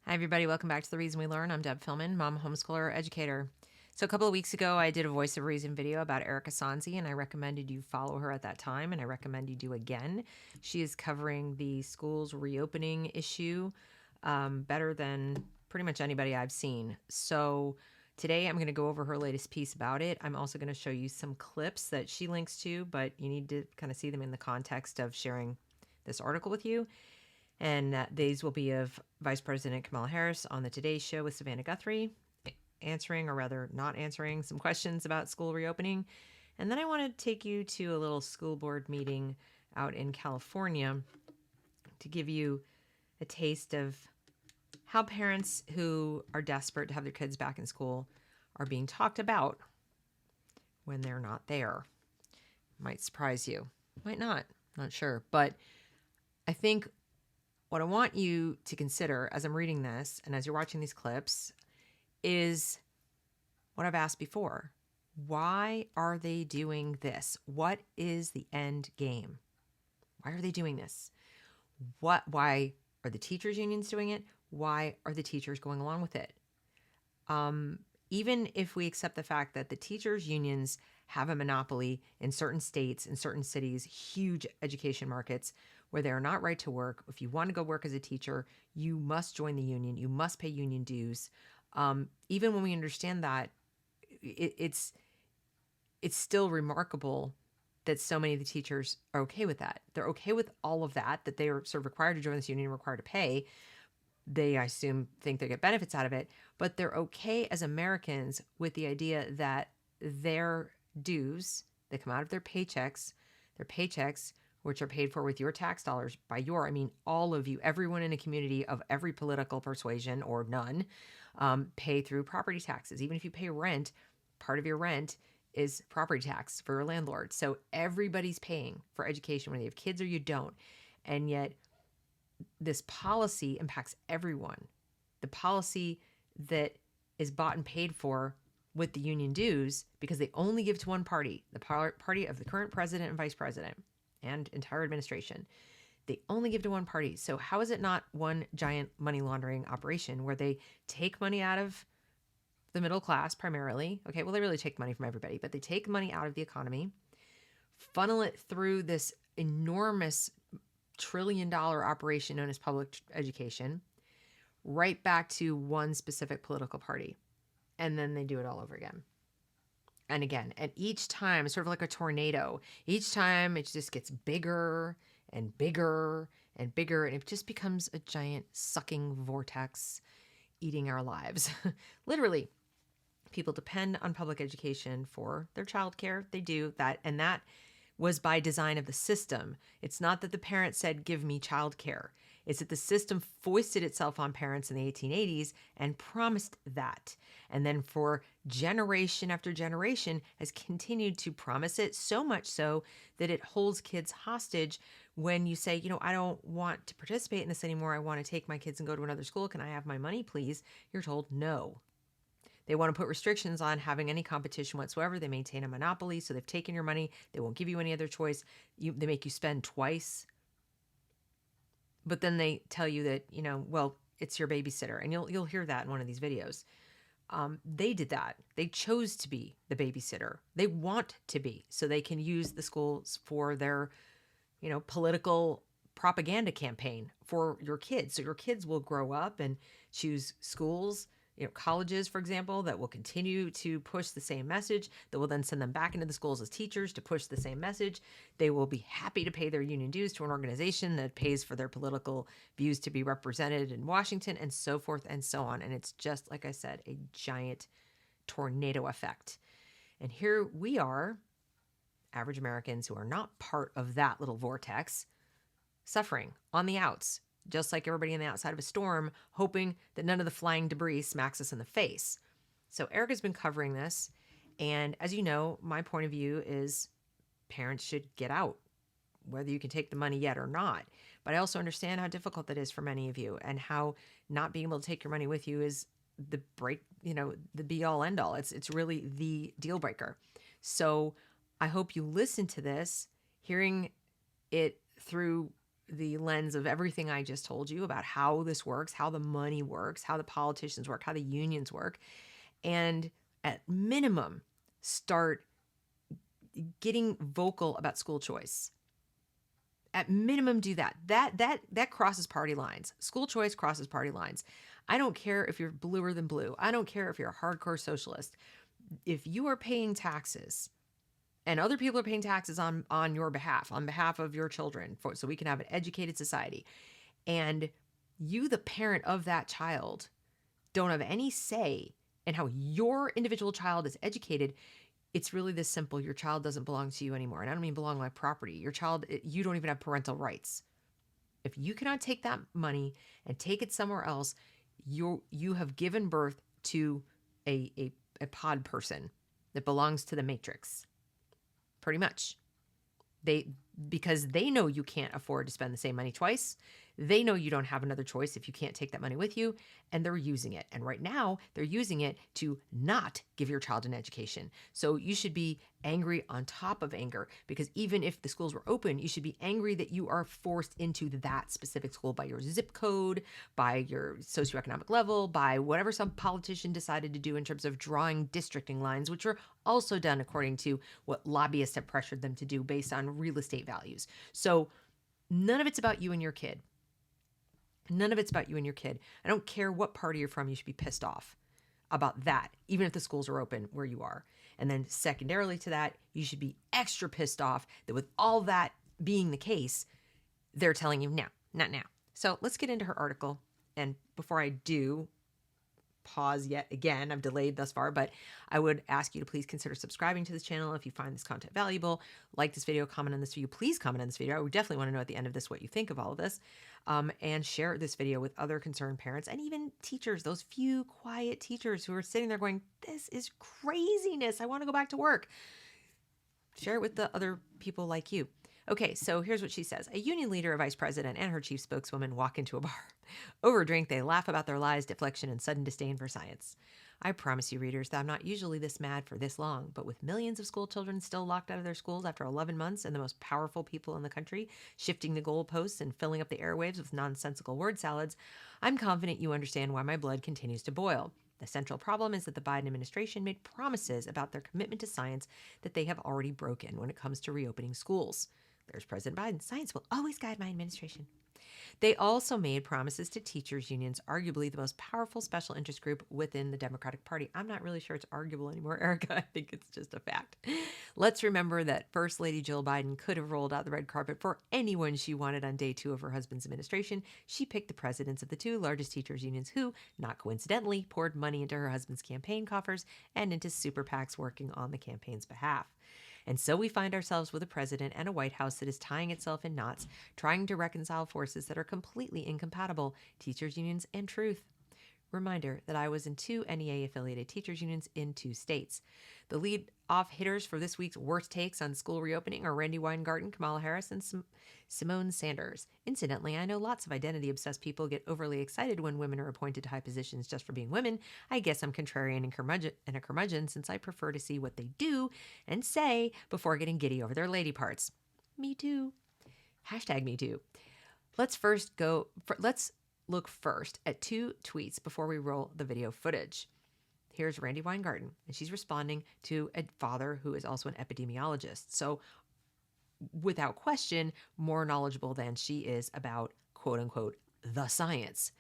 Hi, everybody. Welcome back to The Reason We Learn. I'm Deb Philman, mom, homeschooler, educator. So, a couple of weeks ago, I did a Voice of Reason video about Erika Sanzi, and I recommended you follow her at that time, and I recommend you do again. She is covering the schools reopening issue better than pretty much anybody I've seen. So, today I'm going to go over her latest piece about it. I'm also going to show you some clips that she links to, but you need to kind of see them in the context of sharing this article with you. And these will be of Vice President Kamala Harris on the Today Show with Savannah Guthrie, answering, or rather not answering, some questions about school reopening. And then I want to take you to a little school board meeting out in California to give you a taste of how parents who are desperate to have their kids back in school are being talked about when they're not there. Might surprise you, might not, not sure. But I think what I want you to consider as I'm reading this and as you're watching these clips is what I've asked before. Why are they doing this? What is the end game? Why are they doing this? Why are the teachers' unions doing it? Why are the teachers going along with it? Even if we accept the fact that the teachers' unions have a monopoly in certain states, in certain cities, huge education markets where they are not right to work. If you want to go work as a teacher, you must join the union. You must pay union dues. Even when we understand that, it's still remarkable that so many of the teachers are okay with that. They're okay with all of that, that they are sort of required to join this union, required to pay. They, I assume, think they get benefits out of it, but they're okay as Americans with the idea that their dues, they come out of their paychecks, which are paid for with your tax dollars. By your, I mean all of you, everyone in a community of every political persuasion or none, pay through property taxes. Even if you pay rent, part of your rent is property tax for your landlord. So everybody's paying for education, whether you have kids or you don't. And yet this policy impacts everyone. The policy that is bought and paid for with the union dues, because they only give to one party, the party of the current president and vice president and entire administration. They only give to one party. So how is it not one giant money laundering operation where they take money out of the middle class primarily? Okay, well, they really take money from everybody, but they take money out of the economy, funnel it through this enormous $1 trillion operation known as public education, right back to one specific political party. And then they do it all over again. And again, and each time, sort of like a tornado, each time it just gets bigger and bigger and bigger, and it just becomes a giant sucking vortex eating our lives. Literally, people depend on public education for their childcare. They do that, and that was by design of the system. It's not that the parent said, give me childcare. It's that the system foisted itself on parents in the 1880s and promised that. And then for generation after generation has continued to promise it, so much so that it holds kids hostage when you say, I don't want to participate in this anymore. I want to take my kids and go to another school. Can I have my money, please? You're told no. They want to put restrictions on having any competition whatsoever. They maintain a monopoly, so they've taken your money. They won't give you any other choice. They make you spend twice. But then they tell you that, well, it's your babysitter. And you'll hear that in one of these videos. They did that. They chose to be the babysitter. They want to be, so they can use the schools for their, political propaganda campaign for your kids. So your kids will grow up and choose schools, colleges, for example, that will continue to push the same message, that will then send them back into the schools as teachers to push the same message. They will be happy to pay their union dues to an organization that pays for their political views to be represented in Washington, and so forth and so on. And it's just, like I said, a giant tornado effect. And here we are, average Americans who are not part of that little vortex, suffering on the outs, just like everybody on the outside of a storm, hoping that none of the flying debris smacks us in the face. So Erika's been covering this, and as you know, my point of view is parents should get out, whether you can take the money yet or not. But I also understand how difficult that is for many of you, and how not being able to take your money with you is the the be all end all. It's really the deal breaker. So I hope you listen to this, hearing it through the lens of everything I just told you about how this works, how the money works, how the politicians work, how the unions work, and at minimum, start getting vocal about school choice. At minimum, do that. That crosses party lines. School choice crosses party lines. I don't care if you're bluer than blue. I don't care if you're a hardcore socialist. If you are paying taxes and other people are paying taxes on your behalf, on behalf of your children, so we can have an educated society, and you, the parent of that child, don't have any say in how your individual child is educated, it's really this simple. Your child doesn't belong to you anymore. And I don't mean belong like property. Your child, you don't even have parental rights. If you cannot take that money and take it somewhere else, you have given birth to a pod person that belongs to the matrix. Pretty much. Because they know you can't afford to spend the same money twice. They know you don't have another choice if you can't take that money with you, and they're using it. And right now, they're using it to not give your child an education. So you should be angry on top of anger, because even if the schools were open, you should be angry that you are forced into that specific school by your zip code, by your socioeconomic level, by whatever some politician decided to do in terms of drawing districting lines, which were also done according to what lobbyists have pressured them to do based on real estate values. So none of it's about you and your kid. None of it's about you and your kid. I don't care what party you're from, you should be pissed off about that, even if the schools are open where you are. And then secondarily to that, you should be extra pissed off that with all that being the case, they're telling you no, not now. So let's get into her article. And before I do, pause yet again, I've delayed thus far, but I would ask you to please consider subscribing to this channel if you find this content valuable. Like this video, comment on this video. Please comment on this video. I would definitely want to know at the end of this what you think of all of this. And share this video with other concerned parents and even teachers, those few quiet teachers who are sitting there going, this is craziness. I want to go back to work. Share it with the other people like you. Okay, so here's what she says. A union leader, a vice president, and her chief spokeswoman walk into a bar. Over a drink, they laugh about their lies, deflection, and sudden disdain for science. I promise you, readers, that I'm not usually this mad for this long, but with millions of school children still locked out of their schools after 11 months and the most powerful people in the country shifting the goalposts and filling up the airwaves with nonsensical word salads, I'm confident you understand why my blood continues to boil. The central problem is that the Biden administration made promises about their commitment to science that they have already broken when it comes to reopening schools. There's President Biden. Science will always guide my administration. They also made promises to teachers' unions, arguably the most powerful special interest group within the Democratic Party. I'm not really sure it's arguable anymore, Erika. I think it's just a fact. Let's remember that First Lady Jill Biden could have rolled out the red carpet for anyone she wanted on day 2 of her husband's administration. She picked the presidents of the 2 largest teachers' unions who, not coincidentally, poured money into her husband's campaign coffers and into super PACs working on the campaign's behalf. And so we find ourselves with a president and a White House that is tying itself in knots, trying to reconcile forces that are completely incompatible, teachers' unions and truth. Reminder that I was in 2 NEA-affiliated teachers' unions in 2 states. The lead-off hitters for this week's worst takes on school reopening are Randi Weingarten, Kamala Harris, and Simone Sanders. Incidentally, I know lots of identity-obsessed people get overly excited when women are appointed to high positions just for being women. I guess I'm contrarian and a curmudgeon since I prefer to see what they do and say before getting giddy over their lady parts. Me too. Hashtag me too. Let's look first at 2 tweets before we roll the video footage. Here's Randi Weingarten, and she's responding to a father who is also an epidemiologist. So, without question, more knowledgeable than she is about, quote unquote, the science.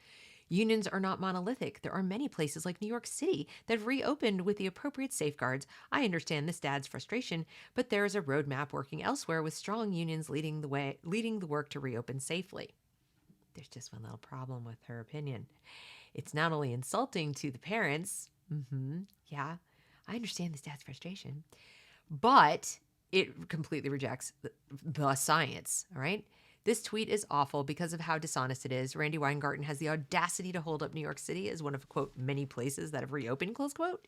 Unions are not monolithic. There are many places like New York City that have reopened with the appropriate safeguards. I understand this dad's frustration, but there is a roadmap working elsewhere with strong unions leading the work to reopen safely. There's just one little problem with her opinion. It's not only insulting to the parents, yeah, I understand this dad's frustration, but it completely rejects the science, all right? This tweet is awful because of how dishonest it is. Randi Weingarten has the audacity to hold up New York City as one of, quote, many places that have reopened, close quote,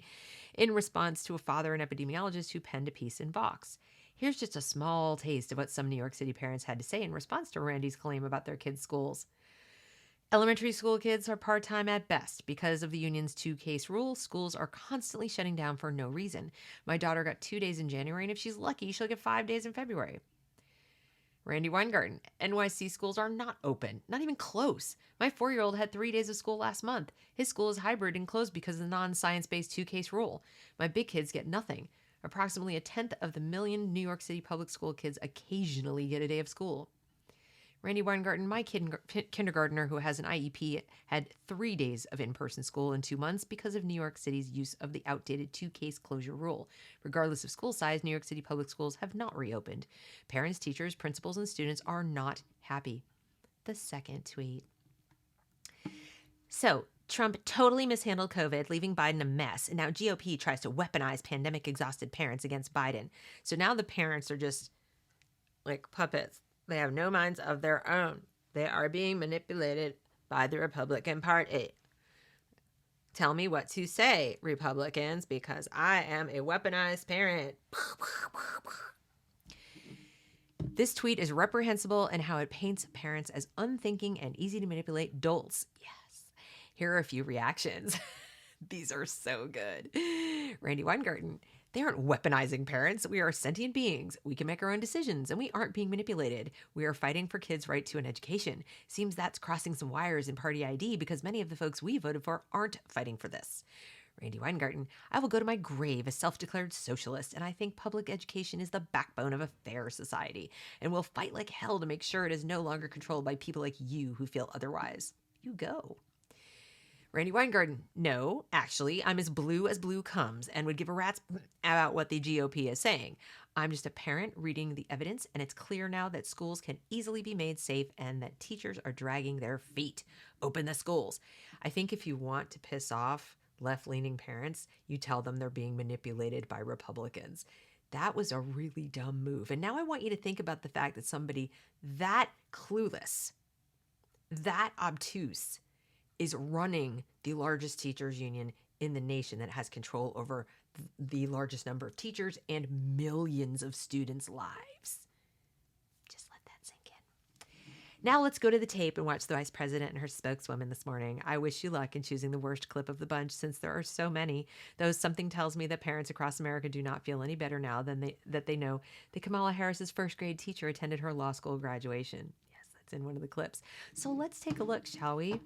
in response to a father and epidemiologist who penned a piece in Vox. Here's just a small taste of what some New York City parents had to say in response to Randi's claim about their kids' schools. Elementary school kids are part-time at best. Because of the union's 2-case rule, schools are constantly shutting down for no reason. My daughter got 2 days in January, and if she's lucky, she'll get 5 days in February. Randy Weingarten, NYC schools are not open, not even close. My 4-year-old had 3 days of school last month. His school is hybrid and closed because of the non-science based 2-case rule. My big kids get nothing. Approximately a tenth of the million New York City public school kids occasionally get a day of school. Randy Weingarten, my kindergartner who has an IEP, had 3 days of in-person school in 2 months because of New York City's use of the outdated 2-case closure rule. Regardless of school size, New York City public schools have not reopened. Parents, teachers, principals, and students are not happy. The second tweet. So, Trump totally mishandled COVID, leaving Biden a mess. And now GOP tries to weaponize pandemic-exhausted parents against Biden. So now the parents are just like puppets. They have no minds of their own. They are being manipulated by the Republican Party. Tell me what to say, Republicans, because I am a weaponized parent. This tweet is reprehensible in how it paints parents as unthinking and easy to manipulate dolts. Yes. Here are a few reactions. These are so good. Randy Weingarten. They aren't weaponizing parents. We are sentient beings. We can make our own decisions, and we aren't being manipulated. We are fighting for kids' right to an education. Seems that's crossing some wires in party ID because many of the folks we voted for aren't fighting for this. Randy Weingarten, I will go to my grave a self-declared socialist, and I think public education is the backbone of a fair society, and we'll fight like hell to make sure it is no longer controlled by people like you who feel otherwise. You go. Randy Weingarten, no, actually, I'm as blue comes and would give a rat's about what the GOP is saying. I'm just a parent reading the evidence, and it's clear now that schools can easily be made safe and that teachers are dragging their feet. Open the schools. I think if you want to piss off left-leaning parents, you tell them they're being manipulated by Republicans. That was a really dumb move. And now I want you to think about the fact that somebody that clueless, that obtuse, is running the largest teachers union in the nation that has control over the largest number of teachers and millions of students' lives. Just let that sink in. Now let's go to the tape and watch the vice president and her spokeswoman this morning. I wish you luck in choosing the worst clip of the bunch since there are so many, though something tells me that parents across America do not feel any better now than they know that Kamala Harris's first grade teacher attended her law school graduation. Yes, that's in one of the clips. So let's take a look, shall we?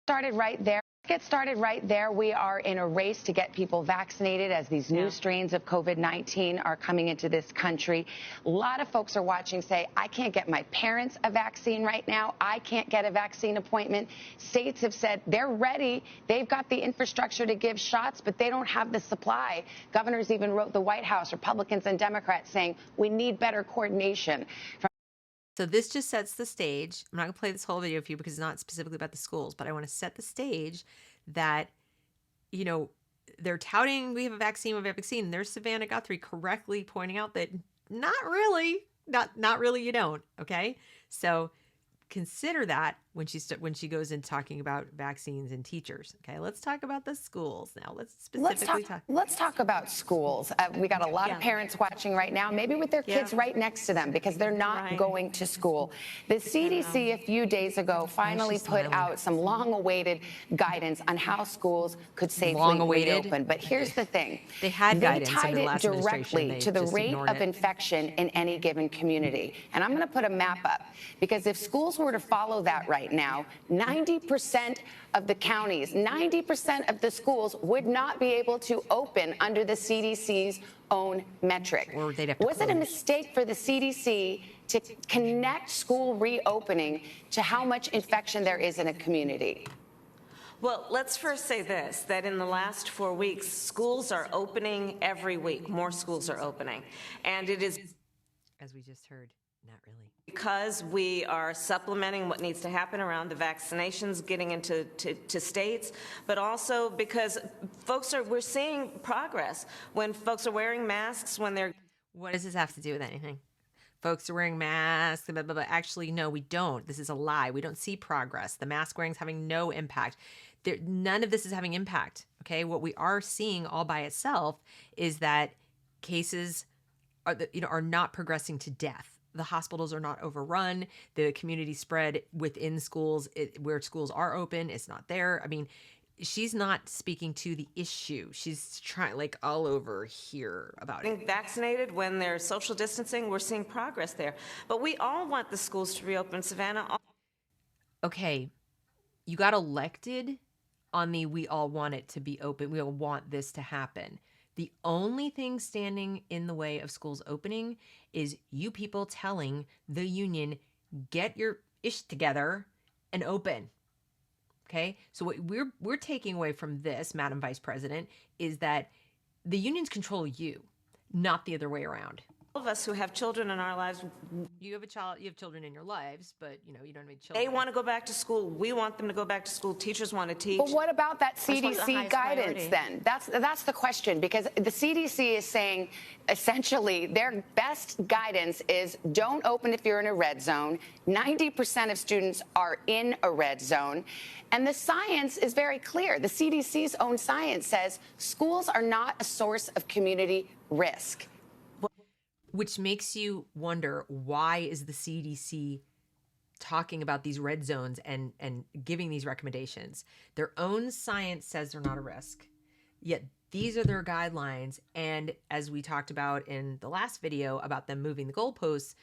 Started right there. Get started right there. We are in a race to get people vaccinated as these new strains of COVID-19 are coming into this country. A lot of folks are watching say, I can't get my parents a vaccine right now. I can't get a vaccine appointment. States have said they're ready. They've got the infrastructure to give shots, but they don't have the supply. Governors even wrote the White House, Republicans and Democrats, saying we need better coordination. So this just sets the stage. I'm not going to play this whole video for you because it's not specifically about the schools, but I want to set the stage that, you know, they're touting we have a vaccine, And there's Savannah Guthrie correctly pointing out that not really you don't. Okay. So consider that when she goes in talking about vaccines and teachers. Okay, let's talk about the schools now. Let's talk about schools. We got a lot of parents watching right now, maybe with their kids right next to them because they're not going to school. The CDC a few days ago finally put out some long-awaited guidance on how schools could safely reopen. But here's the thing: they tied it directly to the rate of infection in any given community. And I'm going to put a map up because if schools were to follow that right now, 90% of the counties, 90% of the schools would not be able to open under the CDC's own metric. Was it a mistake for the CDC to connect school reopening to how much infection there is in a community? Well, let's first say this, that in the last 4 weeks, schools are opening every week. More schools are opening. And it is, as we just heard, not really. Because we are supplementing what needs to happen around the vaccinations getting into states, but also because we're seeing progress when folks are wearing masks, when they're... What does this have to do with anything? Folks are wearing masks, blah, blah, blah. Actually, no, we don't. This is a lie. We don't see progress. The mask wearing is having no impact. None of this is having impact, okay? What we are seeing all by itself is that cases are not progressing to death. The hospitals are not overrun. The community spread within schools, where schools are open, it's not there. I mean, she's not speaking to the issue. She's trying like all over here about it. Being vaccinated when there's social distancing, we're seeing progress there. But we all want the schools to reopen, Savannah. Okay, you got elected on the we all want it to be open. We all want this to happen. The only thing standing in the way of schools opening is you people telling the union, get your ish together and open. Okay? So what we're taking away from this, Madam Vice President, is that the unions control you, not the other way around. All of us who have children in our lives, You have children in your lives, but you don't have any children. they want to go back to school. We want them to go back to school. Teachers want to teach. But what about that That's one of the CDC highest guidance priority. then? That's the question, because the CDC is saying essentially their best guidance is don't open if you're in a red zone. 90% of students are in a red zone. And the science is very clear. The CDC's own science says schools are not a source of community risk. Which makes you wonder, why is the CDC talking about these red zones and giving these recommendations? Their own science says they're not a risk, yet these are their guidelines. And as we talked about in the last video about them moving the goalposts,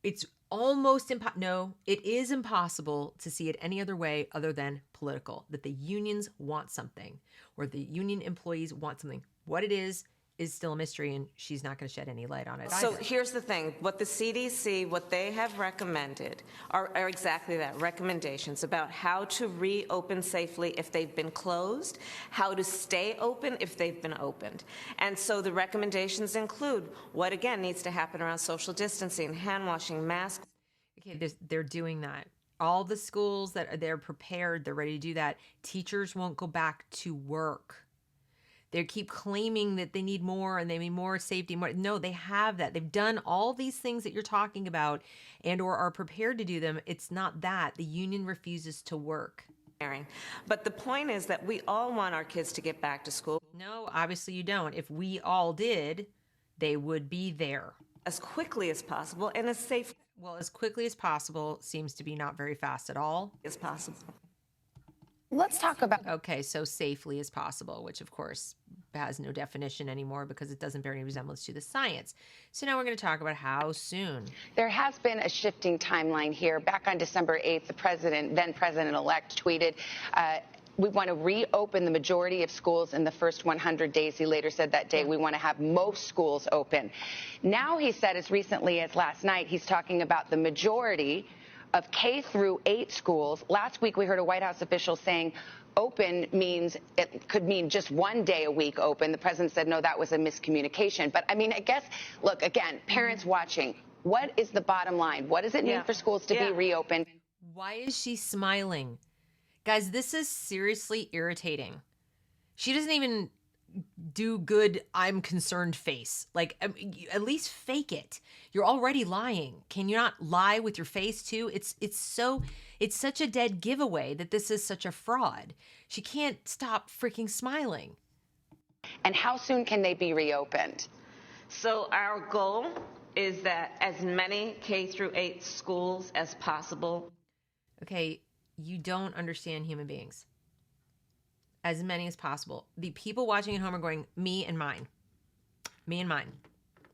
it's almost no, it is impossible to see it any other way other than political, that the unions want something or the union employees want something. What it is still a mystery, and she's not going to shed any light on it So either. here's the thing. What the CDC, what they have recommended are exactly that, recommendations about how to reopen safely if they've been closed, how to stay open if they've been opened. And so the recommendations include what, again, needs to happen around social distancing, hand washing, masks. Okay, they're doing that. All the schools they're prepared, they're ready to do that. Teachers won't go back to work. They keep claiming that they need more and they need more safety. More. No, they have that. They've done all these things that you're talking about and or are prepared to do them. It's not that. The union refuses to work. But the point is that we all want our kids to get back to school. No, obviously you don't. If we all did, they would be there. As quickly as possible and as safe Well, as quickly as possible seems to be not very fast at all. as possible. Let's talk about Okay, so safely as possible, which of course has no definition anymore because it doesn't bear any resemblance to the science. So now we're going to talk about how soon. There has been a shifting timeline here. Back on December 8th, the then president-elect tweeted, we want to reopen the majority of schools in the first 100 days. He later said that day, we want to have most schools open. Now he said as recently as last night, he's talking about the majority of K through 8 schools. Last week, we heard a White House official saying open means it could mean just one day a week open. The president said, no, that was a miscommunication. But I mean, I guess, look, again, parents watching, what is the bottom line? What does it mean for schools to be reopened? Why is she smiling? Guys, this is seriously irritating. She doesn't even do good I'm concerned face. Like, at least fake it. You're already lying. Can you not lie with your face too? It's such a dead giveaway that this is such a fraud. She can't stop freaking smiling. And how soon can they be reopened? So our goal is that as many K through 8 schools as possible. Okay, you don't understand human beings. As many as possible. The people watching at home are going, me and mine. Me and mine.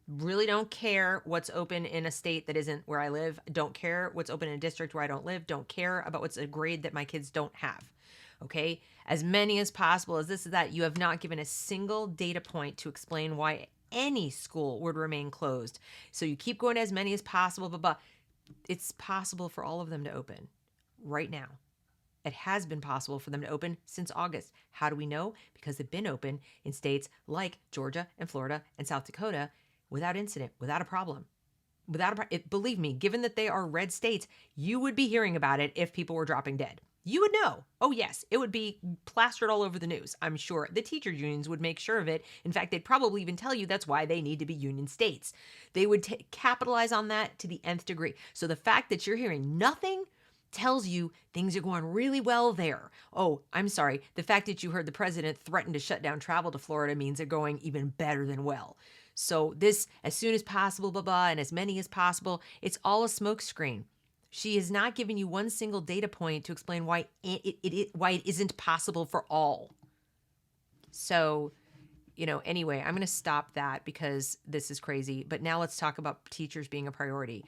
Really don't care what's open in a state that isn't where I live. Don't care what's open in a district where I don't live. Don't care about what's a grade that my kids don't have. Okay? As many as possible, as this is that. You have not given a single data point to explain why any school would remain closed. So you keep going as many as possible, blah, blah. It's possible for all of them to open right now. It has been possible for them to open since August. How do we know? Because they've been open in states like Georgia and Florida and South Dakota without incident, without a problem. Believe me, given that they are red states, you would be hearing about it if people were dropping dead. You would know. Oh, yes, it would be plastered all over the news, I'm sure. The teachers' unions would make sure of it. In fact, they'd probably even tell you that's why they need to be union states. They would capitalize on that to the nth degree. So the fact that you're hearing nothing tells you things are going really well there. Oh, I'm sorry. The fact that you heard the president threaten to shut down travel to Florida means they're going even better than well. So this, as soon as possible, blah, blah, and as many as possible, it's all a smokescreen. She has not given you one single data point to explain why why it isn't possible for all. So, anyway, I'm going to stop that because this is crazy. But now let's talk about teachers being a priority.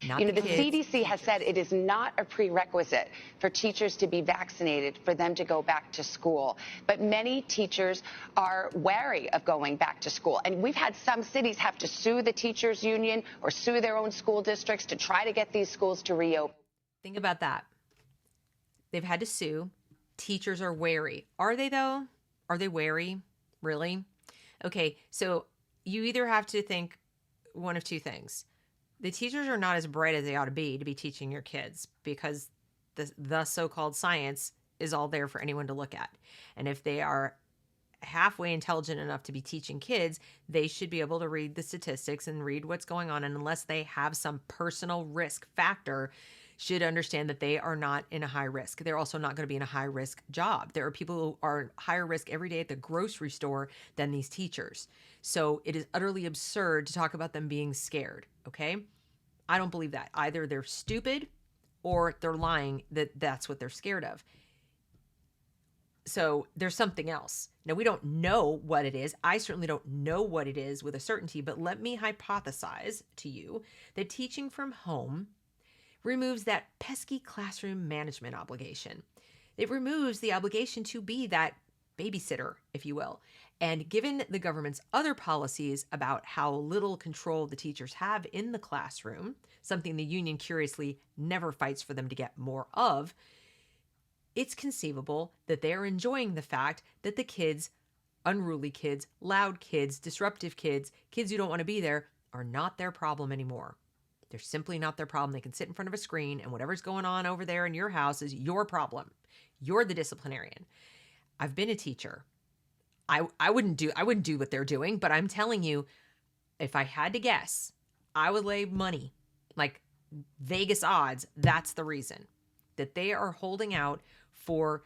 Not the The kids, CDC has said it is not a prerequisite for teachers to be vaccinated for them to go back to school. But many teachers are wary of going back to school. And we've had some cities have to sue the teachers union or sue their own school districts to try to get these schools to reopen. Think about that. They've had to sue. Teachers are wary. Are they, though? Are they wary? Really? Okay, so you either have to think one of two things. The teachers are not as bright as they ought to be teaching your kids, because the so-called science is all there for anyone to look at. And if they are halfway intelligent enough to be teaching kids, they should be able to read the statistics and read what's going on. And unless they have some personal risk factor, should understand that they are not in a high risk. They're also not going to be in a high risk job. There are people who are higher risk every day at the grocery store than these teachers. So it is utterly absurd to talk about them being scared. Okay. I don't believe that. Either they're stupid or they're lying that that's what they're scared of. So there's something else. Now, we don't know what it is. I certainly don't know what it is with a certainty, but let me hypothesize to you that teaching from home removes that pesky classroom management obligation. It removes the obligation to be that babysitter, if you will. And given the government's other policies about how little control the teachers have in the classroom, something the union curiously never fights for them to get more of, it's conceivable that they're enjoying the fact that the kids, unruly kids, loud kids, disruptive kids, kids who don't want to be there, are not their problem anymore. They're simply not their problem. They can sit in front of a screen, and whatever's going on over there in your house is your problem. You're the disciplinarian. I've been a teacher. I wouldn't do what they're doing, but I'm telling you, if I had to guess, I would lay money, like Vegas odds, that's the reason that they are holding out for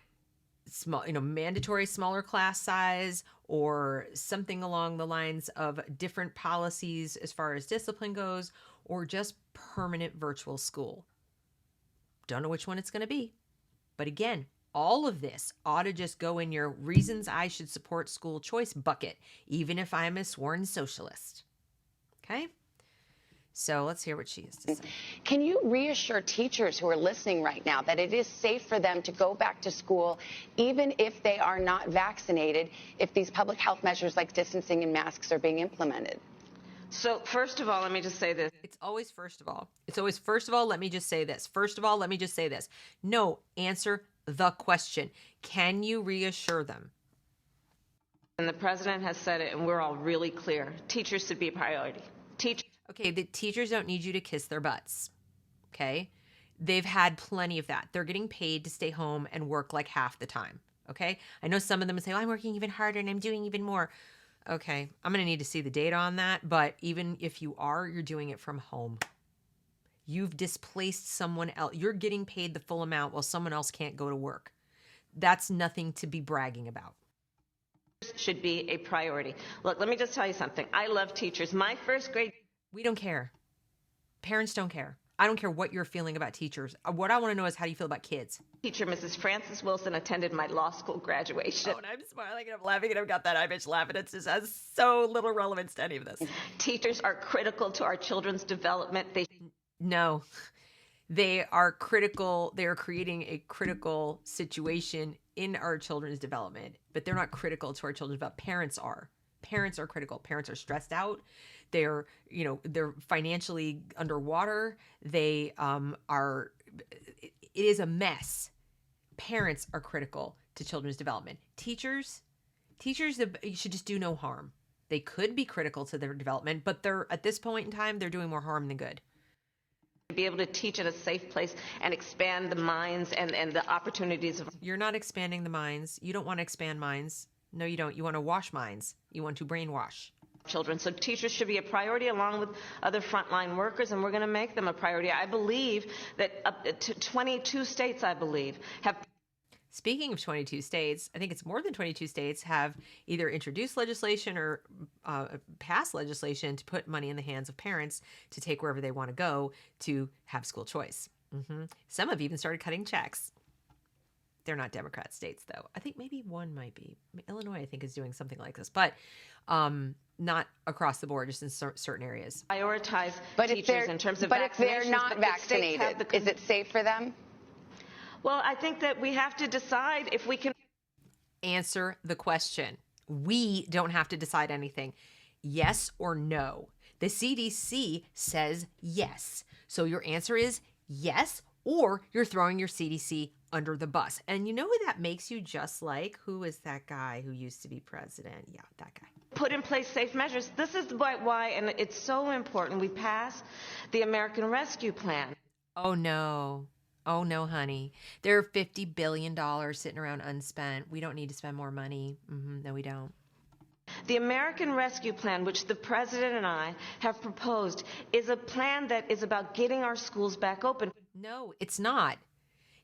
small, mandatory smaller class size or something along the lines of different policies as far as discipline goes, or just permanent virtual school. Don't know which one it's going to be. But again, all of this ought to just go in your reasons I should support school choice bucket, even if I'm a sworn socialist. Okay? So let's hear what she has to say. Can you reassure teachers who are listening right now that it is safe for them to go back to school, even if they are not vaccinated, if these public health measures like distancing and masks are being implemented? So first of all, let me just say this. It's always first of all. It's always first of all, let me just say this. First of all, let me just say this. No, answer the question. Can you reassure them? And the president has said it, and we're all really clear. Teachers should be a priority. Okay, the teachers don't need you to kiss their butts. Okay? They've had plenty of that. They're getting paid to stay home and work like half the time. Okay? I know some of them say, I'm working even harder and I'm doing even more. Okay, I'm going to need to see the data on that. But even if you are, you're doing it from home. You've displaced someone else. You're getting paid the full amount while someone else can't go to work. That's nothing to be bragging about. Should be a priority. Look, let me just tell you something. I love teachers. My first grade. We don't care. Parents don't care. I don't care what you're feeling about teachers. What I want to know is, how do you feel about kids? Teacher, Mrs. Frances Wilson, attended my law school graduation. Oh, and I'm smiling and I'm laughing and I've got that eye bitch laughing. It just has so little relevance to any of this. Teachers are critical to our children's development. No, they are critical. They are creating a critical situation in our children's development, but they're not critical to our children's development. Parents are. Parents are critical. Parents are stressed out. They're financially underwater. They it is a mess. Parents are critical to children's development. Teachers should just do no harm. They could be critical to their development, but they're, at this point in time, they're doing more harm than good. Be able to teach in a safe place and expand the minds and the opportunities of. You're not expanding the minds. You don't want to expand minds. No, you don't. You want to wash minds. You want to brainwash children. So teachers should be a priority along with other frontline workers, and we're going to make them a priority. I believe that up to 22 states, have. Speaking of 22 states, I think it's more than 22 states have either introduced legislation or passed legislation to put money in the hands of parents to take wherever they want to go to have school choice. Some have even started cutting checks. They're not Democrat states, though. I think maybe one might be. Illinois, I think, is doing something like this, but not across the board, just in certain areas. Prioritize teachers in terms of vaccinations. But if they're not vaccinated, is it safe for them? Well, I think that we have to decide if we can answer the question. We don't have to decide anything. Yes or no. The CDC says yes. So your answer is yes, or you're throwing your CDC under the bus. And you know who that makes you just like? Who is that guy who used to be president? Yeah, that guy. Put in place safe measures. This is why, and it's so important, we pass the American Rescue Plan. Oh, no. Oh, no, honey. There are $50 billion sitting around unspent. We don't need to spend more money. No, we don't. The American Rescue Plan, which the President and I have proposed, is a plan that is about getting our schools back open. No, it's not.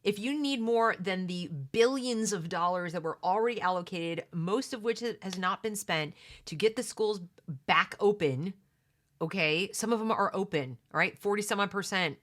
If you need more than the billions of dollars that were already allocated, most of which has not been spent, to get the schools back open, okay? Some of them are open, all right? 40-some-odd%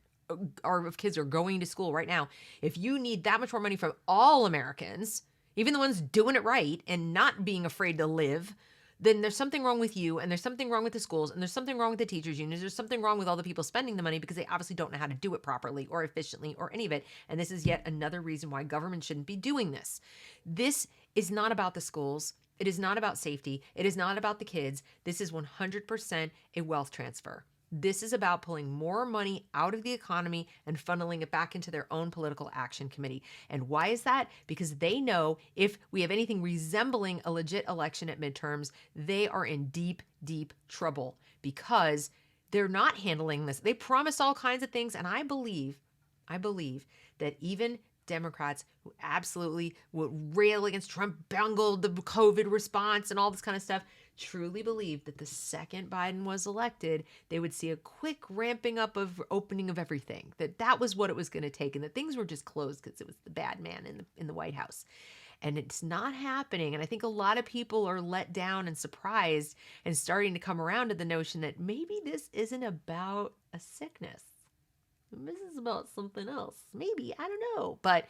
of kids are going to school right now. If you need that much more money from all Americans, even the ones doing it right and not being afraid to live, then there's something wrong with you, and there's something wrong with the schools, and there's something wrong with the teachers' unions. There's something wrong with all the people spending the money because they obviously don't know how to do it properly or efficiently or any of it. And this is yet another reason why government shouldn't be doing this. This is not about the schools. It is not about safety. It is not about the kids. This is 100% a wealth transfer. This is about pulling more money out of the economy and funneling it back into their own political action committee. And why is that? Because they know if we have anything resembling a legit election at midterms, they are in deep, deep trouble because they're not handling this. They promise all kinds of things. And I believe that even Democrats who absolutely would rail against Trump, bungled the COVID response and all this kind of stuff, truly believed that the second Biden was elected, they would see a quick ramping up of opening of everything, that was what it was going to take, and that things were just closed because it was the bad man in the White House. And it's not happening. And I think a lot of people are let down and surprised and starting to come around to the notion that maybe this isn't about a sickness. This is about something else. Maybe, I don't know. But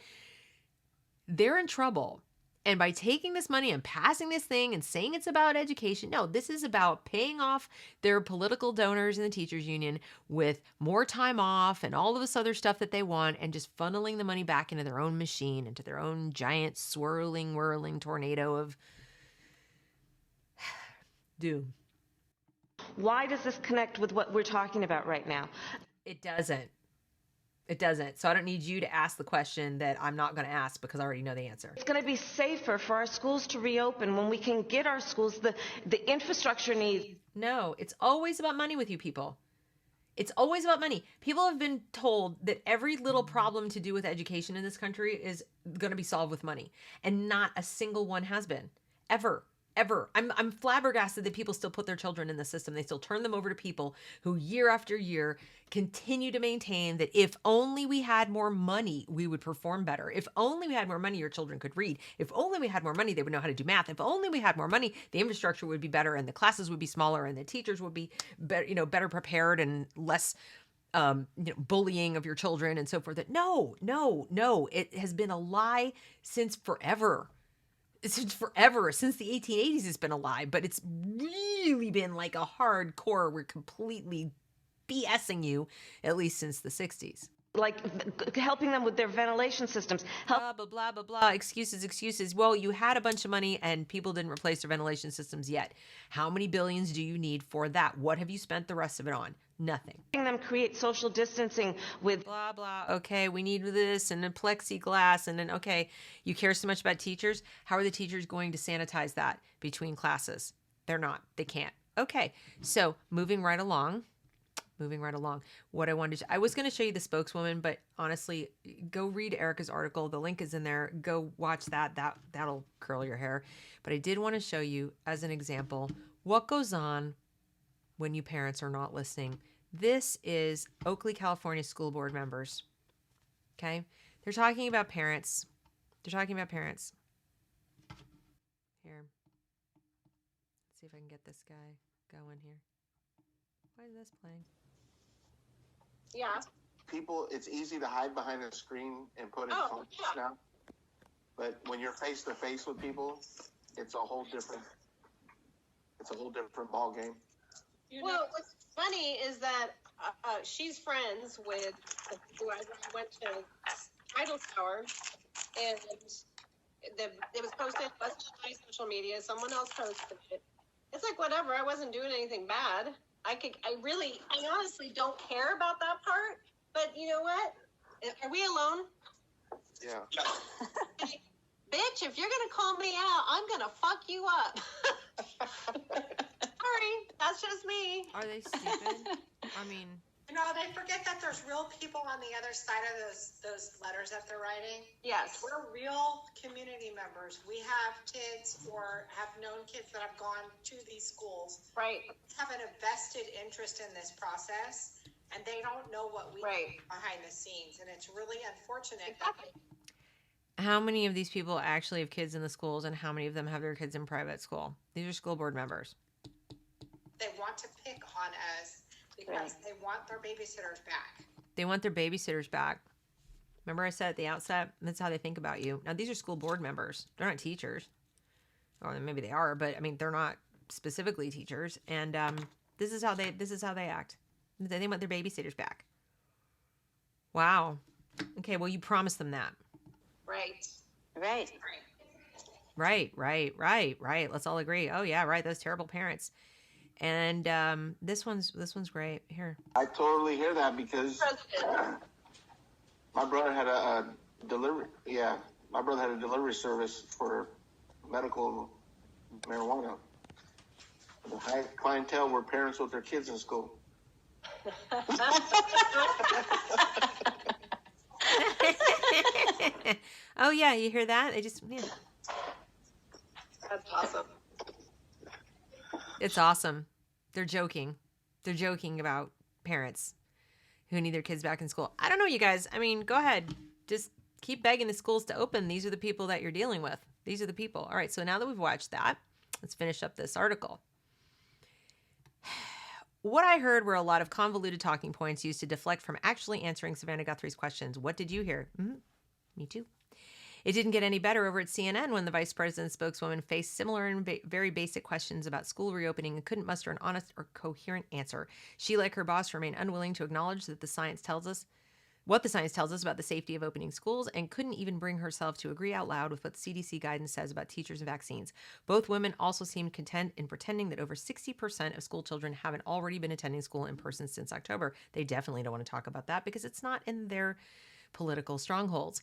they're in trouble. And by taking this money and passing this thing and saying it's about education, no, this is about paying off their political donors in the teachers union with more time off and all of this other stuff that they want, and just funneling the money back into their own machine, into their own giant swirling, whirling tornado of doom. Why does this connect with what we're talking about right now? It doesn't. It doesn't. So I don't need you to ask the question that I'm not going to ask because I already know the answer. It's going to be safer for our schools to reopen when we can get our schools the infrastructure needs. No, it's always about money with you people. It's always about money. People have been told that every little problem to do with education in this country is going to be solved with money. And not a single one has been. Ever. I'm flabbergasted that people still put their children in the system. They still turn them over to people who year after year continue to maintain that if only we had more money, we would perform better. If only we had more money, your children could read. If only we had more money, they would know how to do math. If only we had more money, the infrastructure would be better and the classes would be smaller and the teachers would be better prepared and less bullying of your children and so forth. No. It has been a lie since forever. Since the 1880s it's been a lie, but it's really been like a hardcore, we're completely BSing you, at least since the 60s. Like helping them with their ventilation systems. Blah, blah, blah, blah. Excuses. Well, you had a bunch of money and people didn't replace their ventilation systems yet. How many billions do you need for that? What have you spent the rest of it on? Nothing. Them create social distancing with blah, blah. Okay, we need this and a plexiglass. And then, okay, you care so much about teachers. How are the teachers going to sanitize that between classes? They're not. They can't. Okay, so moving right along. What I was going to show you the spokeswoman, but honestly, go read Erika's article. The link is in there. Go watch that. That'll curl your hair. But I did want to show you as an example what goes on when you parents are not listening. This is Oakley, California school board members. Okay? They're talking about parents. Here. Let's see if I can get this guy going here. Why is this playing? Yeah. people, it's easy to hide behind a screen and put in comments now. But when you're face to face with people, it's a whole different ball game. Well, what's funny is that she's friends with who I went to bridal shower, and it was posted, it wasn't on my social media. Someone else posted it. It's like, whatever. I wasn't doing anything bad. I honestly don't care about that part. But you know what? Are we alone? Yeah. Bitch, if you're gonna call me out, I'm gonna fuck you up. Sorry, that's just me. Are they stupid? I mean, they forget that there's real people on the other side of those letters that they're writing. Yes. We're real community members. We have kids or have known kids that have gone to these schools. Right. Have a vested interest in this process, and they don't know what we do behind the scenes, and it's really unfortunate. Exactly. How many of these people actually have kids in the schools, and how many of them have their kids in private school? These are school board members. They want to pick on us because they want their babysitters back. They want their babysitters back. Remember I said at the outset, that's how they think about you. Now, these are school board members. They're not teachers. Or maybe they are, but I mean, they're not specifically teachers. And this is how they act. They want their babysitters back. Wow. Okay, well, you promised them that. Right. Let's all agree. Oh yeah, right. Those terrible parents. And this one's great. Here. I totally hear that because my brother had a delivery. Yeah, my brother had a delivery service for medical marijuana. The high clientele were parents with their kids in school. Oh yeah, you hear that? They just That's awesome. It's awesome. They're joking. They're joking about parents who need their kids back in school. I don't know, you guys. I mean, go ahead. Just keep begging the schools to open. These are the people that you're dealing with. These are the people. All right, so now that we've watched that, let's finish up this article. What I heard were a lot of convoluted talking points used to deflect from actually answering Savannah Guthrie's questions. What did you hear? Me too. It didn't get any better over at CNN when the vice president's spokeswoman faced similar and very basic questions about school reopening and couldn't muster an honest or coherent answer. She, like her boss, remained unwilling to acknowledge that what the science tells us about the safety of opening schools, and couldn't even bring herself to agree out loud with what CDC guidance says about teachers and vaccines. Both women also seemed content in pretending that over 60% of school children haven't already been attending school in person since October. They definitely don't want to talk about that because it's not in their political strongholds.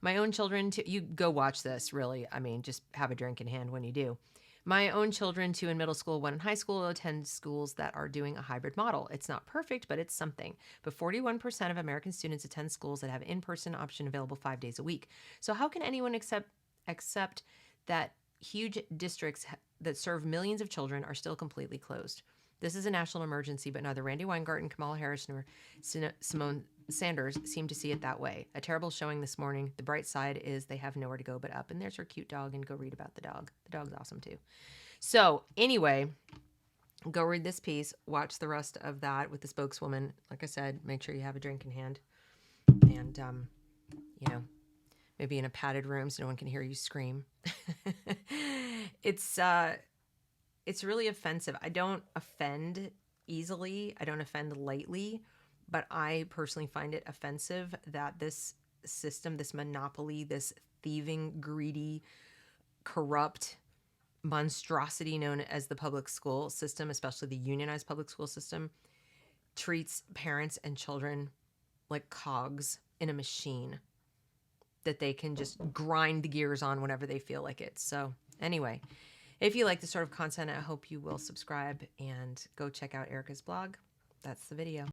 My own children, you go watch this, really. I mean, just have a drink in hand when you do. My own children, 2 in middle school, 1 in high school, attend schools that are doing a hybrid model. It's not perfect, but it's something. But 41% of American students attend schools that have in-person option available 5 days a week. So how can anyone accept that huge districts that serve millions of children are still completely closed? This is a national emergency, but neither Randy Weingarten, Kamala Harris, nor Simone Sanders seem to see it that way. A terrible showing this morning. The bright side is they have nowhere to go but up. And there's her cute dog, and go read about the dog. The dog's awesome too. So anyway, go read this piece. Watch the rest of that with the spokeswoman. Like I said, make sure you have a drink in hand. And, maybe in a padded room so no one can hear you scream. It's really offensive. I don't offend easily. I don't offend lightly. But I personally find it offensive that this system, this monopoly, this thieving, greedy, corrupt monstrosity known as the public school system, especially the unionized public school system, treats parents and children like cogs in a machine that they can just grind the gears on whenever they feel like it. So anyway, if you like this sort of content, I hope you will subscribe and go check out Erika's blog. That's the video.